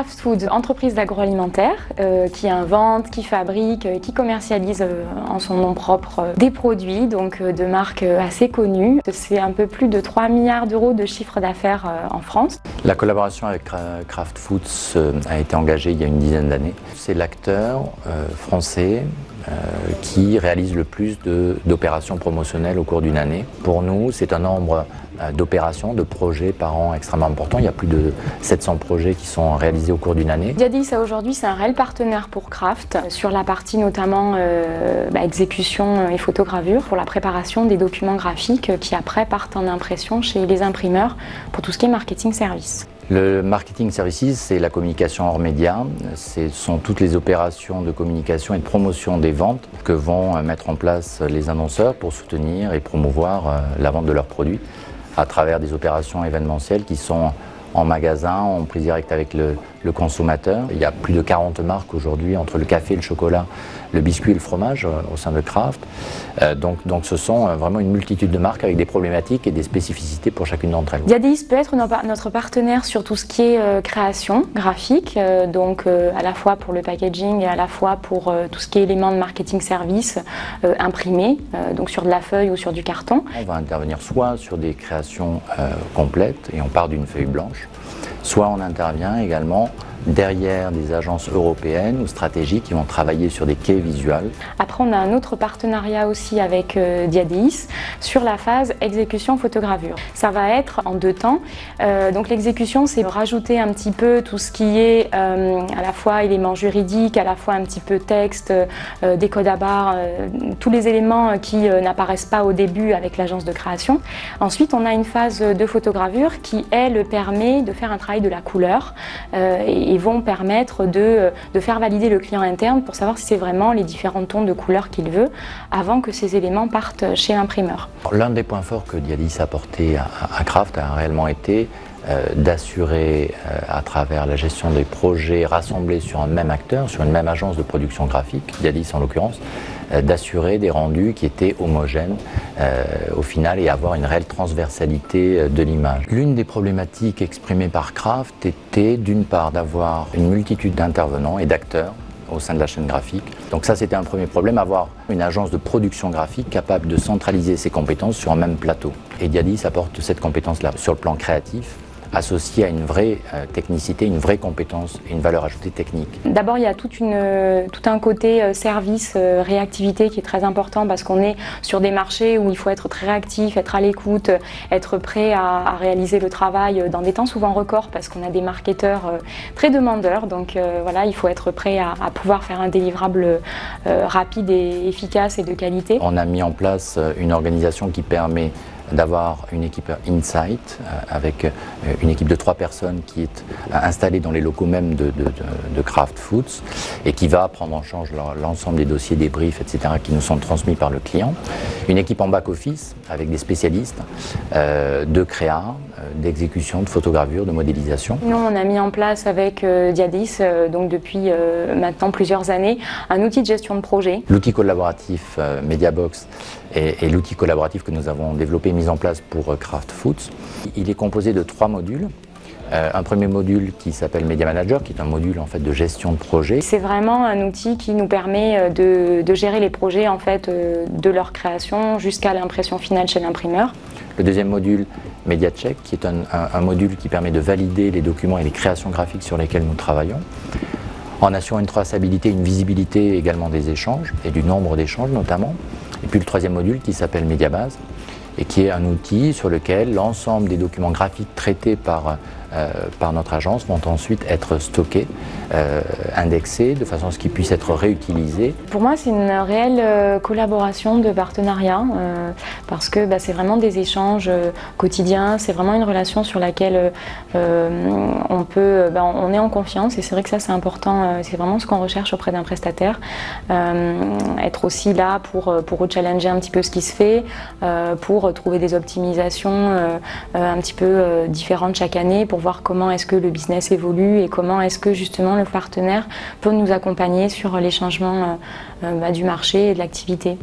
Kraft Foods, entreprise d'agroalimentaire qui invente, qui fabrique, qui commercialise en son nom propre des produits, donc de marques assez connues. C'est un peu plus de 3 milliards d'euros de chiffre d'affaires en France. La collaboration avec Kraft Foods a été engagée il y a une dizaine d'années. C'est l'acteur français qui réalise le plus d'opérations promotionnelles au cours d'une année. Pour nous, c'est un nombre d'opérations, de projets par an extrêmement important. Il y a plus de 700 projets qui sont réalisés au cours d'une année. Diadis aujourd'hui c'est un réel partenaire pour Kraft sur la partie notamment exécution et photogravure pour la préparation des documents graphiques qui après partent en impression chez les imprimeurs pour tout ce qui est marketing service. Le marketing services, c'est la communication hors média. Ce sont toutes les opérations de communication et de promotion des ventes que vont mettre en place les annonceurs pour soutenir et promouvoir la vente de leurs produits à travers des opérations événementielles qui sont en magasin, en prise directe avec le consommateur. Il y a plus de 40 marques aujourd'hui entre le café, le chocolat, le biscuit et le fromage au sein de Kraft. Donc ce sont vraiment une multitude de marques avec des problématiques et des spécificités pour chacune d'entre elles. Diadis peut être notre partenaire sur tout ce qui est création graphique, donc à la fois pour le packaging et à la fois pour tout ce qui est éléments de marketing service imprimés, donc sur de la feuille ou sur du carton. On va intervenir soit sur des créations complètes et on part d'une feuille blanche, soit on intervient également derrière des agences européennes ou stratégiques qui vont travailler sur des quais visuels. Après, on a un autre partenariat aussi avec Diadis sur la phase exécution photogravure. Ça va être en 2 temps. Donc l'exécution, c'est rajouter un petit peu tout ce qui est à la fois éléments juridiques, à la fois un petit peu texte, des codes à barres, tous les éléments qui n'apparaissent pas au début avec l'agence de création. Ensuite, on a une phase de photogravure qui, elle, permet de faire un travail de la couleur et vont permettre de faire valider le client interne pour savoir si c'est vraiment les différents tons de couleurs qu'il veut avant que ces éléments partent chez l'imprimeur. L'un des points forts que Diadis a apporté à Kraft a réellement été d'assurer à travers la gestion des projets rassemblés sur un même acteur, sur une même agence de production graphique, Diadis en l'occurrence, d'assurer des rendus qui étaient homogènes au final et avoir une réelle transversalité de l'image. L'une des problématiques exprimées par Kraft était d'une part d'avoir une multitude d'intervenants et d'acteurs au sein de la chaîne graphique. Donc ça c'était un premier problème, avoir une agence de production graphique capable de centraliser ses compétences sur un même plateau. Et Diadis apporte cette compétence-là sur le plan créatif, associée à une vraie technicité, une vraie compétence et une valeur ajoutée technique. D'abord, il y a tout un côté service, réactivité qui est très important parce qu'on est sur des marchés où il faut être très réactif, être à l'écoute, être prêt à réaliser le travail dans des temps souvent records parce qu'on a des marketeurs très demandeurs. Donc voilà, il faut être prêt à pouvoir faire un délivrable rapide et efficace et de qualité. On a mis en place une organisation qui permet d'avoir une équipe Insight avec une équipe de 3 personnes qui est installée dans les locaux même de Kraft Foods et qui va prendre en charge l'ensemble des dossiers, des briefs, etc. qui nous sont transmis par le client. Une équipe en back-office avec des spécialistes de créa, d'exécution, de photogravure, de modélisation. Nous, on a mis en place avec Diadis, donc depuis maintenant plusieurs années, un outil de gestion de projet. L'outil collaboratif Mediabox est l'outil collaboratif que nous avons développé et mis en place pour Kraft Foods. Il est composé de 3 modules. Un premier module qui s'appelle Media Manager, qui est un module en fait de gestion de projet. C'est vraiment un outil qui nous permet de gérer les projets en fait de leur création jusqu'à l'impression finale chez l'imprimeur. Le deuxième module, Media Check, qui est un module qui permet de valider les documents et les créations graphiques sur lesquels nous travaillons, en assurant une traçabilité, une visibilité également des échanges et du nombre d'échanges notamment. Et puis le troisième module qui s'appelle Mediabase et qui est un outil sur lequel l'ensemble des documents graphiques traités par notre agence vont ensuite être stockés, indexés, de façon à ce qu'ils puissent être réutilisés. Pour moi, c'est une réelle collaboration de partenariat parce que c'est vraiment des échanges quotidiens, c'est vraiment une relation sur laquelle on est en confiance et c'est vrai que ça c'est important, c'est vraiment ce qu'on recherche auprès d'un prestataire, être aussi là pour challenger un petit peu ce qui se fait, pour trouver des optimisations un petit peu différentes chaque année, pour voir comment est-ce que le business évolue et comment est-ce que justement le partenaire peut nous accompagner sur les changements du marché et de l'activité.